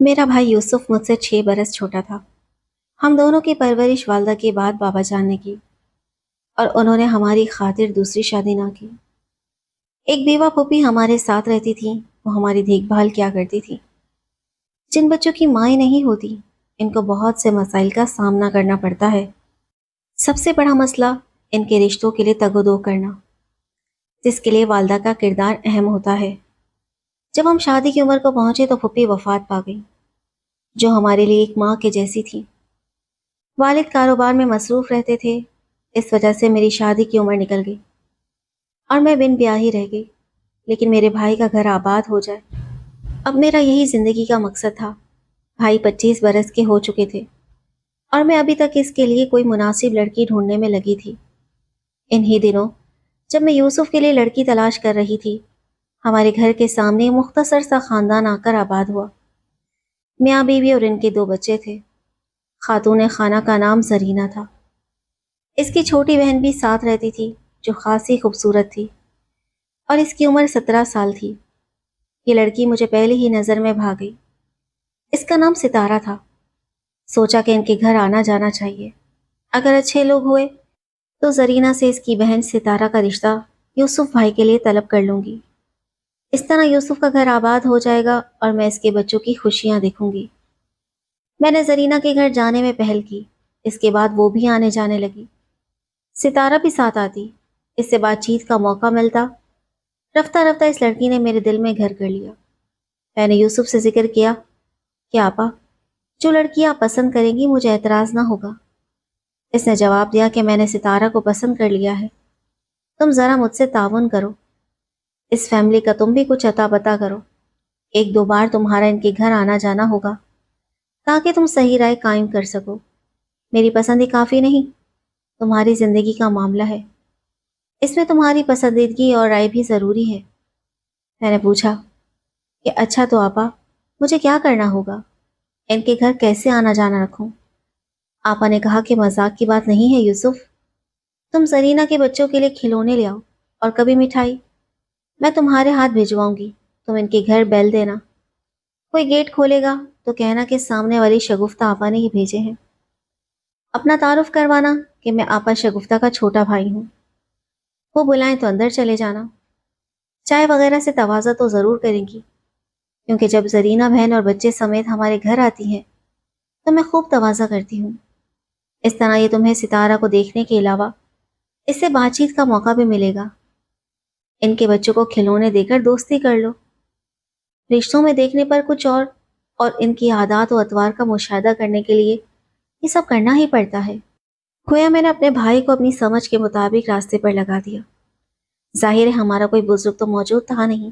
میرا بھائی یوسف مجھ سے 6 برس چھوٹا تھا۔ ہم دونوں کی پرورش والدہ کے بعد بابا جان نے کی اور انہوں نے ہماری خاطر دوسری شادی نہ کی۔ ایک بیوہ پھوپھی ہمارے ساتھ رہتی تھی، وہ ہماری دیکھ بھال کیا کرتی تھی۔ جن بچوں کی مائیں نہیں ہوتی، ان کو بہت سے مسائل کا سامنا کرنا پڑتا ہے۔ سب سے بڑا مسئلہ ان کے رشتوں کے لیے تگ و دو کرنا، جس کے لیے والدہ کا کردار اہم ہوتا ہے۔ جب ہم شادی کی عمر کو پہنچے تو پھوپھی وفات پا گئی، جو ہمارے لیے ایک ماں کے جیسی تھی۔ والد کاروبار میں مصروف رہتے تھے، اس وجہ سے میری شادی کی عمر نکل گئی اور میں بن بیاہی رہ گئی، لیکن میرے بھائی کا گھر آباد ہو جائے، اب میرا یہی زندگی کا مقصد تھا۔ بھائی 25 برس کے ہو چکے تھے اور میں ابھی تک اس کے لیے کوئی مناسب لڑکی ڈھونڈنے میں لگی تھی۔ انہی دنوں جب میں یوسف کے لیے لڑکی تلاش کر رہی تھی، ہمارے گھر کے سامنے مختصر سا خاندان آ کر آباد ہوا۔ میاں بیوی اور ان کے 2 بچے تھے۔ خاتون خانہ کا نام زرینہ تھا۔ اس کی چھوٹی بہن بھی ساتھ رہتی تھی، جو خاصی خوبصورت تھی اور اس کی عمر 17 سال تھی۔ یہ لڑکی مجھے پہلی ہی نظر میں بھا گئی۔ اس کا نام ستارہ تھا۔ سوچا کہ ان کے گھر آنا جانا چاہیے۔ اگر اچھے لوگ ہوئے تو زرینہ سے اس کی بہن ستارہ کا رشتہ یوسف بھائی کے لیے طلب کر لوں گی۔ اس طرح یوسف کا گھر آباد ہو جائے گا اور میں اس کے بچوں کی خوشیاں دیکھوں گی۔ میں نے زرینہ کے گھر جانے میں پہل کی، اس کے بعد وہ بھی آنے جانے لگی۔ ستارہ بھی ساتھ آتی، اس سے بات چیت کا موقع ملتا۔ رفتہ رفتہ اس لڑکی نے میرے دل میں گھر کر لیا۔ میں نے یوسف سے ذکر کیا کہ آپا، جو لڑکی آپ پسند کریں گی مجھے اعتراض نہ ہوگا۔ اس نے جواب دیا کہ میں نے ستارہ کو پسند کر لیا ہے، تم ذرا مجھ سے تعاون کرو، اس فیملی کا تم بھی کچھ عطا بتا کرو۔ 1-2 بار تمہارا ان کے گھر آنا جانا ہوگا تاکہ تم صحیح رائے قائم کر سکو۔ میری پسند ہی کافی نہیں، تمہاری زندگی کا معاملہ ہے، اس میں تمہاری پسندیدگی اور رائے بھی ضروری ہے۔ میں نے پوچھا کہ اچھا تو آپا، مجھے کیا کرنا ہوگا؟ ان کے گھر کیسے آنا جانا رکھوں؟ آپا نے کہا کہ مذاق کی بات نہیں ہے یوسف، تم زرینہ کے بچوں کے لیے کھلونے لے آؤ اور کبھی مٹھائی، میں تمہارے ہاتھ بھجواؤں گی، تم ان کے گھر بیل دینا۔ کوئی گیٹ کھولے گا تو کہنا کہ سامنے والی شگفتہ آپا نے ہی بھیجے ہیں۔ اپنا تعارف کروانا کہ میں آپا شگفتہ کا چھوٹا بھائی ہوں۔ وہ بلائیں تو اندر چلے جانا۔ چائے وغیرہ سے تواضع تو ضرور کریں گی، کیونکہ جب زرینہ بہن اور بچے سمیت ہمارے گھر آتی ہے تو میں خوب تواضع کرتی ہوں۔ اس طرح یہ تمہیں ستارہ کو دیکھنے کے علاوہ اس سے بات چیت کا موقع بھی ملے گا۔ ان کے بچوں کو کھلونے دے کر دوستی کر لو۔ رشتوں میں دیکھنے پر کچھ اور ان کی عادات و اطوار کا مشاہدہ کرنے کے لیے یہ سب کرنا ہی پڑتا ہے۔ گویا میں نے اپنے بھائی کو اپنی سمجھ کے مطابق راستے پر لگا دیا۔ ظاہر ہے ہمارا کوئی بزرگ تو موجود تھا نہیں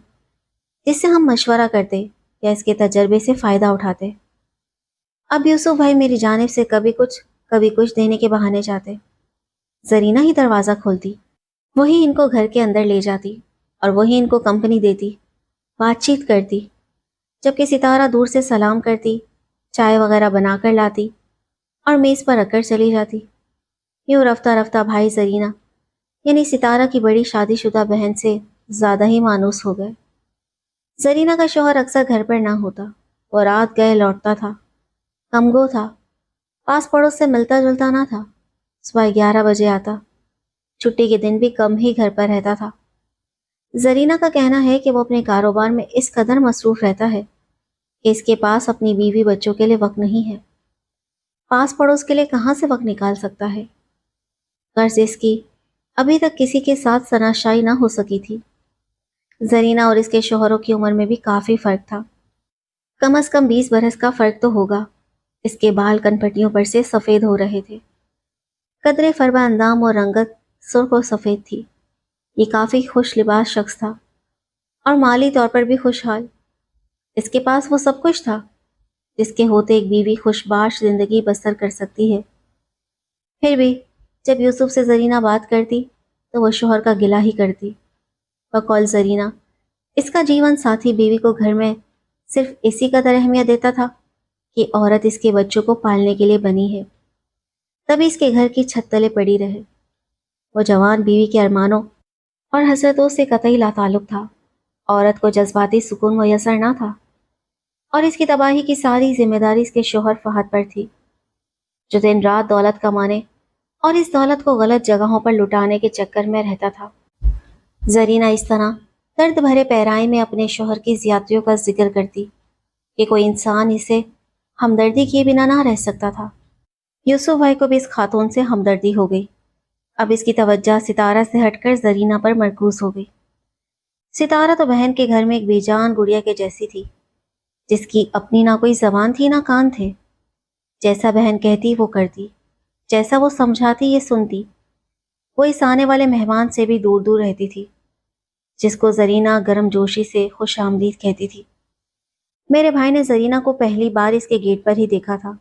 جس سے ہم مشورہ کرتے یا اس کے تجربے سے فائدہ اٹھاتے۔ اب یوسف بھائی میری جانب سے کبھی کچھ دینے کے بہانے جاتے۔ زرینہ ہی دروازہ کھولتی، وہی ان کو گھر کے اندر لے جاتی اور وہی ان کو کمپنی دیتی، بات چیت کرتی، جبکہ ستارہ دور سے سلام کرتی، چائے وغیرہ بنا کر لاتی اور میز پر رکھ کر چلی جاتی۔ یوں رفتہ رفتہ بھائی زرینہ یعنی ستارہ کی بڑی شادی شدہ بہن سے زیادہ ہی مانوس ہو گئے۔ زرینہ کا شوہر اکثر گھر پر نہ ہوتا، وہ رات گئے لوٹتا تھا، کم گو تھا، پاس پڑوس سے ملتا جلتا نہ تھا، صبح 11 بجے آتا، چھٹی کے دن بھی کم ہی گھر پر رہتا تھا۔ زرینہ کا کہنا ہے کہ وہ اپنے کاروبار میں اس قدر مصروف رہتا ہے کہ اس کے پاس اپنی بیوی بچوں کے لیے وقت نہیں ہے۔ پاس پڑوس کے لیے کہاں سے وقت نکال سکتا ہے؟ غرض اس کی ابھی تک کسی کے ساتھ شناسائی نہ ہو سکی تھی۔ زرینہ اور اس کے شوہروں کی عمر میں بھی کافی فرق تھا، کم از کم 20 برس کا فرق تو ہوگا۔ اس کے بال کنپٹیوں پر سے سفید ہو رہے تھے، قدرے فربہ اندام اور رنگت سرخ و سفید تھی۔ یہ کافی خوش لباس شخص تھا اور مالی طور پر بھی خوشحال۔ اس کے پاس وہ سب کچھ تھا جس کے ہوتے ایک بیوی خوش باش زندگی بسر کر سکتی ہے۔ پھر بھی جب یوسف سے زرینہ بات کرتی تو وہ شوہر کا گلہ ہی کرتی۔ بقول زرینہ، اس کا جیون ساتھی بیوی کو گھر میں صرف اسی قدر اہمیت دیتا تھا کہ عورت اس کے بچوں کو پالنے کے لیے بنی ہے، تبھی اس کے گھر کی چھت تلے پڑی رہے۔ وہ جوان بیوی کے ارمانوں اور حسرتوں سے قطعی لا تعلق تھا۔ عورت کو جذباتی سکون میسر نہ تھا اور اس کی تباہی کی ساری ذمہ داری اس کے شوہر فہد پر تھی، جو دن رات دولت کمانے اور اس دولت کو غلط جگہوں پر لٹانے کے چکر میں رہتا تھا۔ زرینہ اس طرح درد بھرے پیرائی میں اپنے شوہر کی زیادتیوں کا ذکر کرتی کہ کوئی انسان اسے ہمدردی کیے بنا نہ رہ سکتا تھا۔ یوسف بھائی کو بھی اس خاتون سے ہمدردی ہو گئی۔ اب اس کی توجہ ستارہ سے ہٹ کر زرینہ پر مرکوز ہو گئی۔ ستارہ تو بہن کے گھر میں ایک بے جان گڑیا کے جیسی تھی، جس کی اپنی نہ کوئی زبان تھی نہ کان تھے۔ جیسا بہن کہتی وہ کرتی، جیسا وہ سمجھاتی یہ سنتی۔ وہ اس آنے والے مہمان سے بھی دور دور رہتی تھی، جس کو زرینہ گرم جوشی سے خوش آمدید کہتی تھی۔ میرے بھائی نے زرینہ کو پہلی بار اس کے گیٹ پر ہی دیکھا تھا،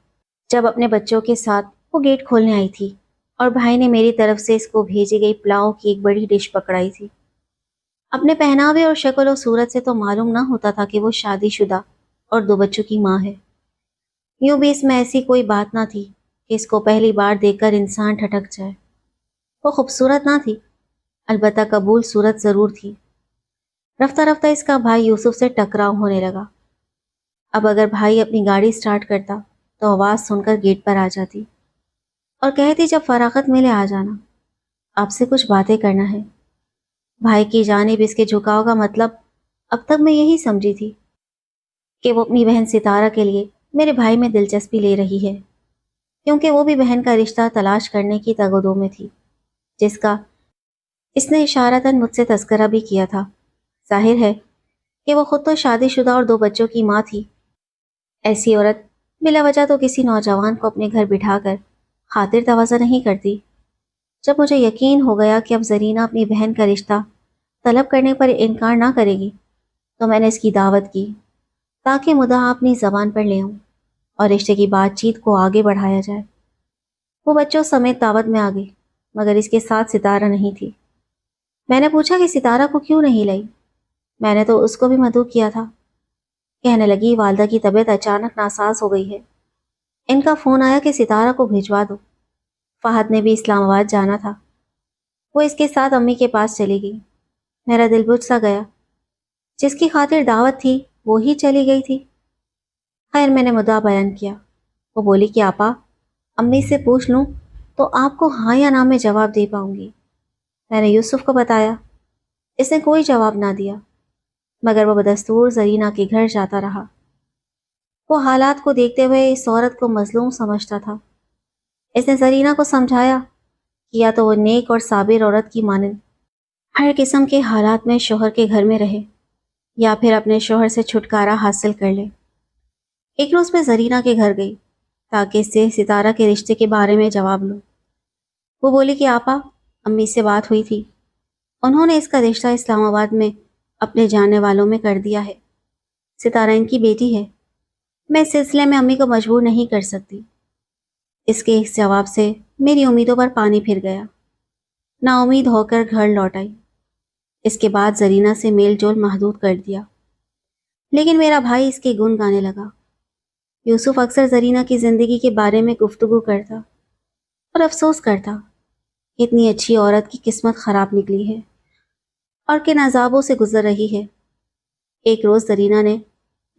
جب اپنے بچوں کے ساتھ وہ گیٹ کھولنے آئی تھی، اور بھائی نے میری طرف سے اس کو بھیجی گئی پلاؤ کی ایک بڑی ڈش پکڑائی تھی۔ اپنے پہناوے اور شکل و صورت سے تو معلوم نہ ہوتا تھا کہ وہ شادی شدہ اور 2 بچوں کی ماں ہے۔ یوں بھی اس میں ایسی کوئی بات نہ تھی کہ اس کو پہلی بار دیکھ کر انسان ٹھٹک جائے۔ وہ خوبصورت نہ تھی، البتہ قبول صورت ضرور تھی۔ رفتہ رفتہ اس کا بھائی یوسف سے ٹکراؤ ہونے لگا۔ اب اگر بھائی اپنی گاڑی سٹارٹ کرتا تو آواز سن کر گیٹ پر آ جاتی اور کہتی جب فراغت ملے آ جانا، آپ سے کچھ باتیں کرنا ہے۔ بھائی کی جانب اس کے جھکاؤ کا مطلب اب تک میں یہی سمجھی تھی کہ وہ اپنی بہن ستارہ کے لیے میرے بھائی میں دلچسپی لے رہی ہے، کیونکہ وہ بھی بہن کا رشتہ تلاش کرنے کی تگ و دو میں تھی، جس کا اس نے اشارتاً مجھ سے تذکرہ بھی کیا تھا۔ ظاہر ہے کہ وہ خود تو شادی شدہ اور 2 بچوں کی ماں تھی۔ ایسی عورت بلا وجہ تو کسی نوجوان کو اپنے گھر بٹھا کر خاطر تواضع نہیں کرتی۔ جب مجھے یقین ہو گیا کہ اب زرینہ اپنی بہن کا رشتہ طلب کرنے پر انکار نہ کرے گی، تو میں نے اس کی دعوت کی تاکہ مدعا اپنی زبان پر لے آؤں اور رشتے کی بات چیت کو آگے بڑھایا جائے۔ وہ بچوں سمیت دعوت میں آ گئی، مگر اس کے ساتھ ستارہ نہیں تھی۔ میں نے پوچھا کہ ستارہ کو کیوں نہیں لائی؟ میں نے تو اس کو بھی مدعو کیا تھا۔ کہنے لگی والدہ کی طبیعت اچانک ناساز ہو گئی ہے، ان کا فون آیا کہ ستارہ کو بھجوا دو۔ فہد نے بھی اسلام آباد جانا تھا، وہ اس کے ساتھ امی کے پاس چلی گئی۔ میرا دل بجھ سا گیا، جس کی خاطر دعوت تھی وہ ہی چلی گئی تھی۔ خیر میں نے مدعا بیان کیا۔ وہ بولی کہ آپا امی سے پوچھ لوں تو آپ کو ہاں یا نہ میں جواب دے پاؤں گی۔ میں نے یوسف کو بتایا، اس نے کوئی جواب نہ دیا، مگر وہ بدستور زرینہ کے گھر جاتا رہا۔ وہ حالات کو دیکھتے ہوئے اس عورت کو مظلوم سمجھتا تھا۔ اس نے زرینہ کو سمجھایا کہ یا تو وہ نیک اور صابر عورت کی مانند ہر قسم کے حالات میں شوہر کے گھر میں رہے، یا پھر اپنے شوہر سے چھٹکارا حاصل کر لے۔ ایک روز میں زرینہ کے گھر گئی تاکہ اس سے ستارہ کے رشتے کے بارے میں جواب لوں۔ وہ بولی کہ آپا امی سے بات ہوئی تھی، انہوں نے اس کا رشتہ اسلام آباد میں اپنے جاننے والوں میں کر دیا ہے۔ ستارہ ان کی بیٹی ہے، میں اس سلسلے میں امی کو مجبور نہیں کر سکتی۔ اس کے اس جواب سے میری امیدوں پر پانی پھر گیا، نا امید ہو کر گھر لوٹ آئی۔ اس کے بعد زرینہ سے میل جول محدود کر دیا، لیکن میرا بھائی اس کے گن گانے لگا۔ یوسف اکثر زرینہ کی زندگی کے بارے میں گفتگو کرتا اور افسوس کرتا، اتنی اچھی عورت کی قسمت خراب نکلی ہے اور کن عذابوں سے گزر رہی ہے۔ ایک روز زرینہ نے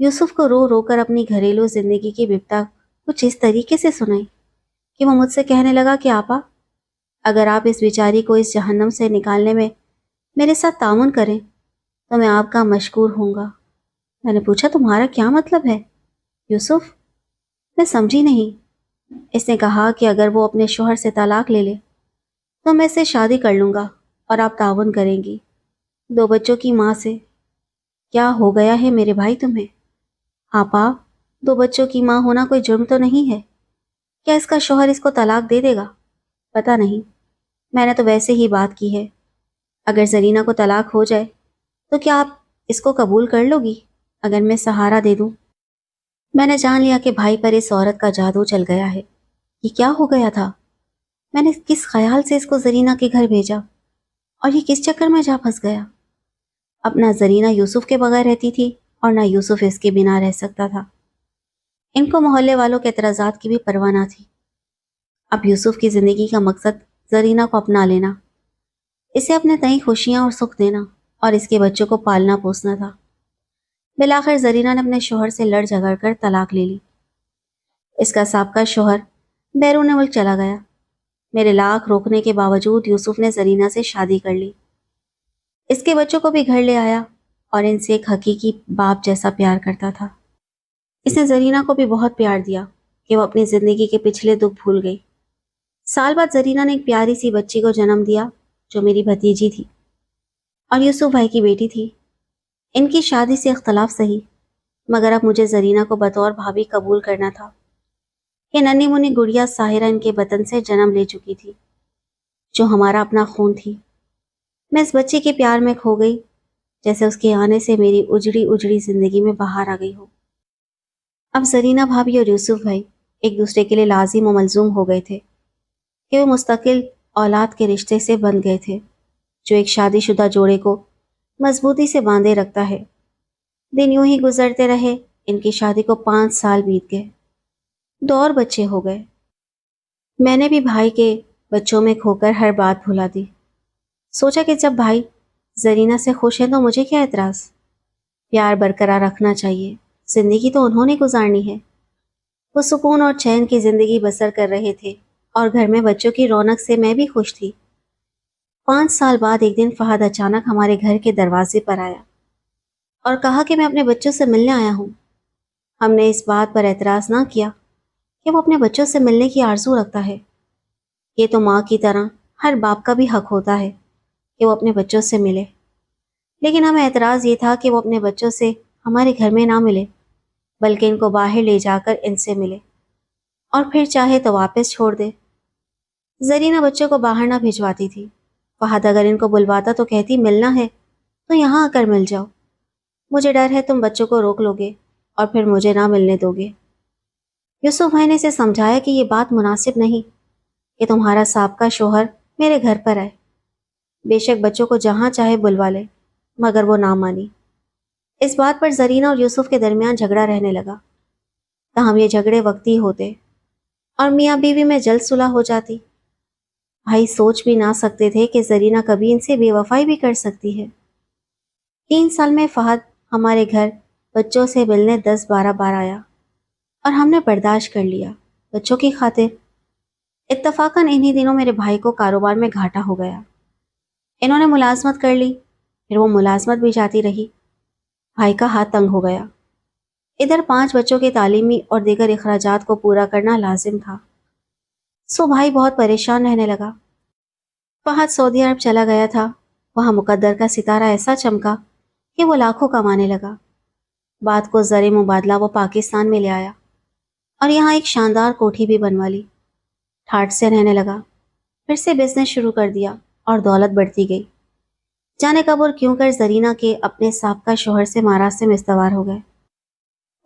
یوسف کو رو رو کر اپنی گھریلو زندگی کی بپتا کچھ اس طریقے سے سنائی کہ وہ مجھ سے کہنے لگا کہ آپا اگر آپ اس بیچاری کو اس جہنم سے نکالنے میں میرے ساتھ تعاون کریں تو میں آپ کا مشکور ہوں گا۔ میں نے پوچھا تمہارا کیا مطلب ہے یوسف؟ میں سمجھی نہیں۔ اس نے کہا کہ اگر وہ اپنے شوہر سے طلاق لے لے تو میں اسے شادی کر لوں گا اور آپ تعاون کریں گی 2 بچوں کی ماں سے۔ کیا ہو گیا ہے میرے بھائی تمہیں؟ آپا 2 بچوں کی ماں ہونا کوئی جرم تو نہیں ہے، کیا اس کا شوہر اس کو طلاق دے دے گا؟ پتہ نہیں، میں نے تو ویسے ہی بات کی ہے۔ اگر زرینہ کو طلاق ہو جائے تو کیا آپ اس کو قبول کر لو گی اگر میں سہارا دے دوں؟ میں نے جان لیا کہ بھائی پر اس عورت کا جادو چل گیا ہے۔ یہ کیا ہو گیا تھا؟ میں نے کس خیال سے اس کو زرینہ کے گھر بھیجا اور یہ کس چکر میں جا پھنس گیا؟ اب نہ زرینہ یوسف کے بغیر رہتی تھی اور نہ یوسف اس کے بنا رہ سکتا تھا۔ ان کو محلے والوں کے اعتراضات کی بھی پرواہ نہ تھی۔ اب یوسف کی زندگی کا مقصد زرینہ کو اپنا لینا، اسے اپنے تئیں خوشیاں اور سکھ دینا اور اس کے بچوں کو پالنا پوسنا تھا۔ بالآخر زرینہ نے اپنے شوہر سے لڑ جھگڑ کر طلاق لے لی۔ اس کا سابقہ شوہر بیرون ملک چلا گیا۔ میرے لاکھ روکنے کے باوجود یوسف نے زرینہ سے شادی کر لی۔ اس کے بچوں کو بھی گھر لے آیا اور ان سے ایک حقیقی باپ جیسا پیار کرتا تھا۔ اس نے زرینہ کو بھی بہت پیار دیا کہ وہ اپنی زندگی کے پچھلے دکھ بھول گئی۔ سال بعد زرینہ نے ایک پیاری سی بچی کو جنم دیا جو میری بھتیجی تھی اور یوسف بھائی کی بیٹی تھی۔ ان کی شادی سے اختلاف سہی، مگر اب مجھے زرینہ کو بطور بھابھی قبول کرنا تھا۔ یہ ننھی منی گڑیا ساحرہ ان کے وطن سے جنم لے چکی تھی، جو ہمارا اپنا خون تھی۔ میں اس بچی کے پیار میں کھو گئی، جیسے اس کے آنے سے میری اجڑی اجڑی زندگی میں بہار آ گئی ہو۔ اب زرینہ بھابھی اور یوسف بھائی ایک دوسرے کے لیے لازم و ملزوم ہو گئے تھے کہ وہ مستقل اولاد کے رشتے سے بندھ گئے تھے، جو ایک شادی شدہ جوڑے کو مضبوطی سے باندھے رکھتا ہے۔ دن یوں ہی گزرتے رہے، ان کی شادی کو 5 سال بیت گئے، 2 اور بچے ہو گئے۔ میں نے بھی بھائی کے بچوں میں کھو کر ہر بات بھلا دی۔ سوچا کہ جب بھائی زرینہ سے خوش ہیں تو مجھے کیا اعتراض، پیار برقرار رکھنا چاہیے، زندگی تو انہوں نے گزارنی ہے۔ وہ سکون اور چین کی زندگی بسر کر رہے تھے اور گھر میں بچوں کی رونق سے میں بھی خوش تھی۔ 5 سال بعد ایک دن فہد اچانک ہمارے گھر کے دروازے پر آیا اور کہا کہ میں اپنے بچوں سے ملنے آیا ہوں۔ ہم نے اس بات پر اعتراض نہ کیا کہ وہ اپنے بچوں سے ملنے کی آرزو رکھتا ہے۔ یہ تو ماں کی طرح ہر باپ کا بھی حق ہوتا ہے کہ وہ اپنے بچوں سے ملے، لیکن ہمیں اعتراض یہ تھا کہ وہ اپنے بچوں سے ہمارے گھر میں نہ ملے، بلکہ ان کو باہر لے جا کر ان سے ملے اور پھر چاہے تو واپس چھوڑ دے۔ زرینہ بچوں کو باہر نہ بھجواتی تھی۔ فہد اگر ان کو بلواتا تو کہتی ملنا ہے تو یہاں آ کر مل جاؤ، مجھے ڈر ہے تم بچوں کو روک لو گے اور پھر مجھے نہ ملنے دو گے۔ یوسف بھائی نے اسے سمجھایا کہ یہ بات مناسب نہیں کہ تمہارا سابقہ شوہر میرے گھر پر آئے۔ بے شک بچوں کو جہاں چاہے بلوا لے، مگر وہ نہ مانی۔ اس بات پر زرینہ اور یوسف کے درمیان جھگڑا رہنے لگا۔ تاہم یہ جھگڑے وقتی ہوتے اور میاں بیوی میں جلد صلح ہو جاتی۔ بھائی سوچ بھی نہ سکتے تھے کہ زرینہ کبھی ان سے بے وفائی بھی کر سکتی ہے۔ 3 سال میں فہد ہمارے گھر بچوں سے ملنے 10-12 بار آیا اور ہم نے برداشت کر لیا، بچوں کی خاطر۔ اتفاقاً انہی دنوں میرے بھائی کو کاروبار میں گھاٹا ہو گیا۔ انہوں نے ملازمت کر لی، پھر وہ ملازمت بھی جاتی رہی۔ بھائی کا ہاتھ تنگ ہو گیا۔ ادھر 5 بچوں کے تعلیمی اور دیگر اخراجات کو پورا کرنا لازم تھا، سو بھائی بہت پریشان رہنے لگا۔ فہد سعودی عرب چلا گیا تھا، وہاں مقدر کا ستارہ ایسا چمکا کہ وہ لاکھوں کمانے لگا۔ بات کو زر مبادلہ وہ پاکستان میں لے آیا اور یہاں ایک شاندار کوٹھی بھی بنوا لی۔ ٹھاٹھ سے رہنے لگا، پھر سے بزنس شروع کر دیا اور دولت بڑھتی گئی۔ جانے کب اور کیوں کر زرینہ کے اپنے سابقہ شوہر سے مراسم استوار ہو گئے۔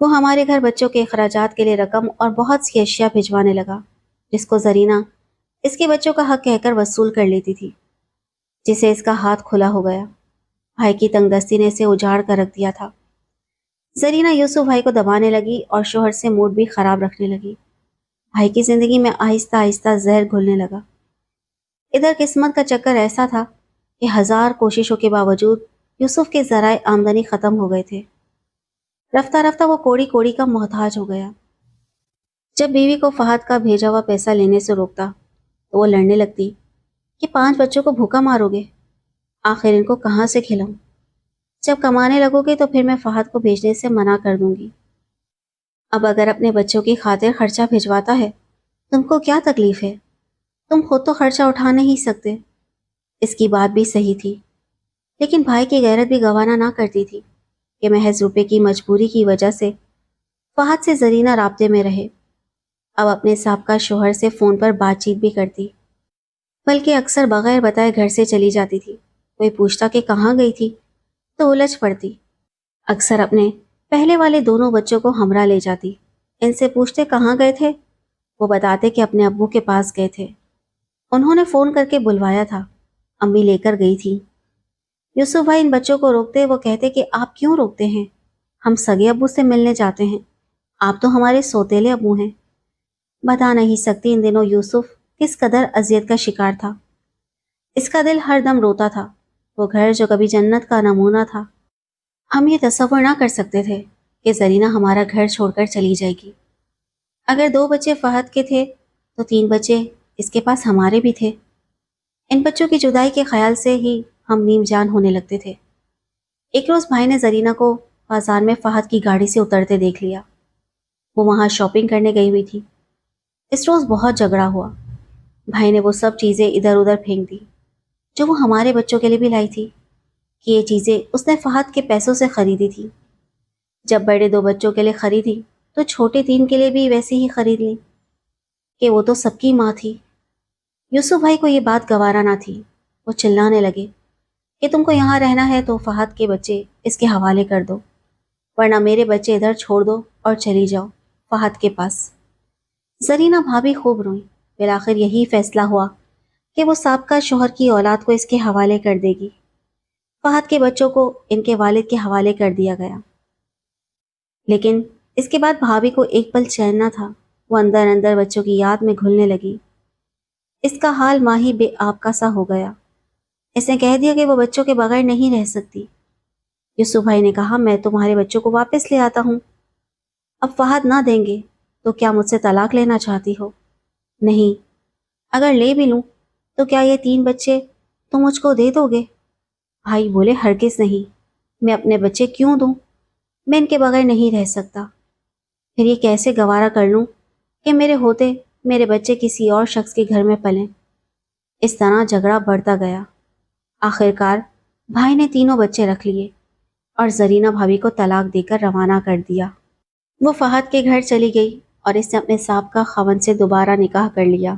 وہ ہمارے گھر بچوں کے اخراجات کے لیے رقم اور بہت سی اشیاء بھجوانے لگا، جس کو زرینہ اس کے بچوں کا حق کہہ کر وصول کر لیتی تھی، جسے اس کا ہاتھ کھلا ہو گیا۔ بھائی کی تنگ دستی نے اسے اجاڑ کر رکھ دیا تھا۔ زرینہ یوسف بھائی کو دبانے لگی اور شوہر سے موڈ بھی خراب رکھنے لگی۔ بھائی کی زندگی میں آہستہ آہستہ زہر گھلنے لگا۔ ادھر قسمت کا چکر ایسا تھا کہ 1000 کوششوں کے باوجود یوسف کے ذرائع آمدنی ختم ہو گئے تھے۔ رفتہ رفتہ وہ کوڑی کوڑی کا محتاج ہو گیا۔ جب بیوی کو فہد کا بھیجا ہوا پیسہ لینے سے روکتا تو وہ لڑنے لگتی کہ 5 بچوں کو بھوکا مارو گے، آخر ان کو کہاں سے کھلاؤں؟ جب کمانے لگو گے تو پھر میں فہد کو بھیجنے سے منع کر دوں گی۔ اب اگر اپنے بچوں کی خاطر خرچہ بھجواتا ہے، تم کو کیا تکلیف ہے؟ تم خود تو خرچہ اٹھا نہیں سکتے۔ اس کی بات بھی صحیح تھی، لیکن بھائی کی غیرت بھی گوانہ نہ کرتی تھی کہ محض روپے کی مجبوری کی وجہ سے فہد سے زرینہ رابطے میں رہے۔ اب اپنے سابقہ شوہر سے فون پر بات چیت بھی کرتی، بلکہ اکثر بغیر بتائے گھر سے چلی جاتی تھی۔ کوئی پوچھتا کہ کہاں گئی تھی تو الجھ پڑتی۔ اکثر اپنے پہلے والے دونوں بچوں کو ہمراہ لے جاتی۔ ان سے پوچھتے کہاں گئے تھے، وہ بتاتے کہ اپنے ابو کے پاس گئے تھے، انہوں نے فون کر کے بلوایا تھا، امی لے کر گئی تھی۔ یوسف بھائی ان بچوں کو روکتے، وہ کہتے کہ آپ کیوں روکتے ہیں، ہم سگے ابو سے ملنے جاتے ہیں، آپ تو ہمارے سوتیلے ابو ہیں۔ بتا نہیں سکتی ان دنوں یوسف کس قدر اذیت کا شکار تھا۔ اس کا دل ہر دم روتا تھا۔ وہ گھر جو کبھی جنت کا نمونہ تھا، ہم یہ تصور نہ کر سکتے تھے کہ زرینہ ہمارا گھر چھوڑ کر چلی جائے گی۔ اگر 2 بچے فہد کے تھے تو 3 بچے اس کے پاس ہمارے بھی تھے۔ ان بچوں کی جدائی کے خیال سے ہی ہم نیم جان ہونے لگتے تھے۔ ایک روز بھائی نے زرینہ کو بازار میں فہد کی گاڑی سے اترتے دیکھ لیا۔ وہ وہاں شاپنگ کرنے گئی ہوئی تھی۔ اس روز بہت جھگڑا ہوا۔ بھائی نے وہ سب چیزیں ادھر ادھر پھینک دی جو وہ ہمارے بچوں کے لیے بھی لائی تھی، کہ یہ چیزیں اس نے فہد کے پیسوں سے خریدی تھی۔ جب بڑے 2 بچوں کے لیے خریدی تو چھوٹے 3 کے لیے بھی ویسی ہی خرید لی، کہ وہ تو سب کی ماں تھی۔ یوسف بھائی کو یہ بات گوارا نہ تھی۔ وہ چلانے لگے کہ تم کو یہاں رہنا ہے تو فہد کے بچے اس کے حوالے کر دو، ورنہ میرے بچے ادھر چھوڑ دو اور چلی جاؤ فہد کے پاس۔ زرینہ بھابھی خوب روئیں۔ بالآخر یہی فیصلہ ہوا کہ وہ سابقہ شوہر کی اولاد کو اس کے حوالے کر دے گی۔ فہد کے بچوں کو ان کے والد کے حوالے کر دیا گیا۔ لیکن اس کے بعد بھابھی کو ایک پل چین نہ تھا۔ وہ اندر اندر بچوں کی یاد میں گھلنے لگی۔ اس کا حال ماہی بے آب کا سا ہو گیا۔ اس نے کہہ دیا کہ وہ بچوں کے بغیر نہیں رہ سکتی۔ یوسف بھائی نے کہا میں تمہارے بچوں کو واپس لے آتا ہوں۔ اب فہد نہ دیں گے تو کیا مجھ سے طلاق لینا چاہتی ہو؟ نہیں۔ اگر لے بھی لوں تو کیا یہ 3 بچے تم مجھ کو دے دو گے؟ بھائی بولے ہرگز نہیں، میں اپنے بچے کیوں دوں؟ میں ان کے بغیر نہیں رہ سکتا۔ پھر یہ کیسے گوارا کر لوں کہ میرے ہوتے میرے بچے کسی اور شخص کے گھر میں پلیں؟ اس طرح جھگڑا بڑھتا گیا۔ آخرکار بھائی نے 3 بچے رکھ لیے اور زرینہ بھابھی کو طلاق دے کر روانہ کر دیا۔ وہ فہد کے گھر چلی گئی اور اس نے اپنے سابقہ خاوند سے دوبارہ نکاح کر لیا۔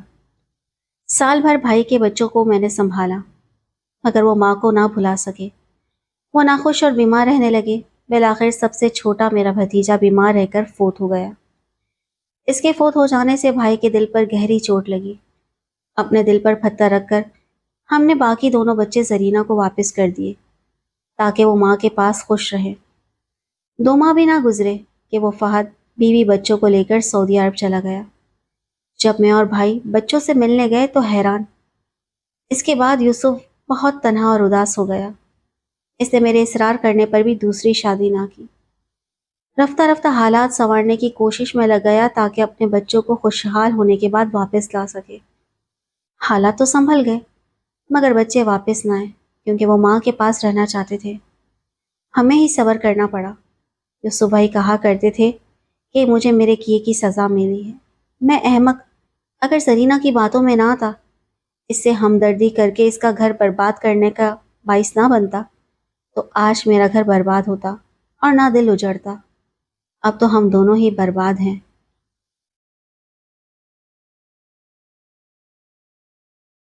سال بھر بھائی کے بچوں کو میں نے سنبھالا، مگر وہ ماں کو نہ بھلا سکے۔ وہ ناخوش اور بیمار رہنے لگے۔ بالآخر سب سے چھوٹا میرا بھتیجا بیمار رہ کر فوت ہو گیا۔ اس کے فوت ہو جانے سے بھائی کے دل پر گہری چوٹ لگی۔ اپنے دل پر پتھر رکھ کر ہم نے باقی 2 بچے زرینہ کو واپس کر دیے تاکہ وہ ماں کے پاس خوش رہے۔ 2 ماہ بھی نہ گزرے کہ وہ فہد بیوی بچوں کو لے کر سعودی عرب چلا گیا۔ جب میں اور بھائی بچوں سے ملنے گئے تو حیران۔ اس کے بعد یوسف بہت تنہا اور اداس ہو گیا۔ اس نے میرے اصرار کرنے پر بھی دوسری شادی نہ کی۔ رفتہ رفتہ حالات سنوارنے کی کوشش میں لگ گیا تاکہ اپنے بچوں کو خوشحال ہونے کے بعد واپس لا سکے۔ حالات تو سنبھل گئے مگر بچے واپس نہ آئے کیونکہ وہ ماں کے پاس رہنا چاہتے تھے۔ ہمیں ہی صبر کرنا پڑا۔ یوسف بھائی کہا کرتے تھے کہ مجھے میرے کیے کی سزا ملی ہے۔ میں احمق، اگر زرینہ کی باتوں میں نہ آتا، اس سے ہمدردی کر کے اس کا گھر برباد کرنے کا باعث نہ بنتا، تو آج میرا گھر برباد ہوتا اور نہ دل اجڑتا۔ اب تو ہم دونوں ہی برباد ہیں۔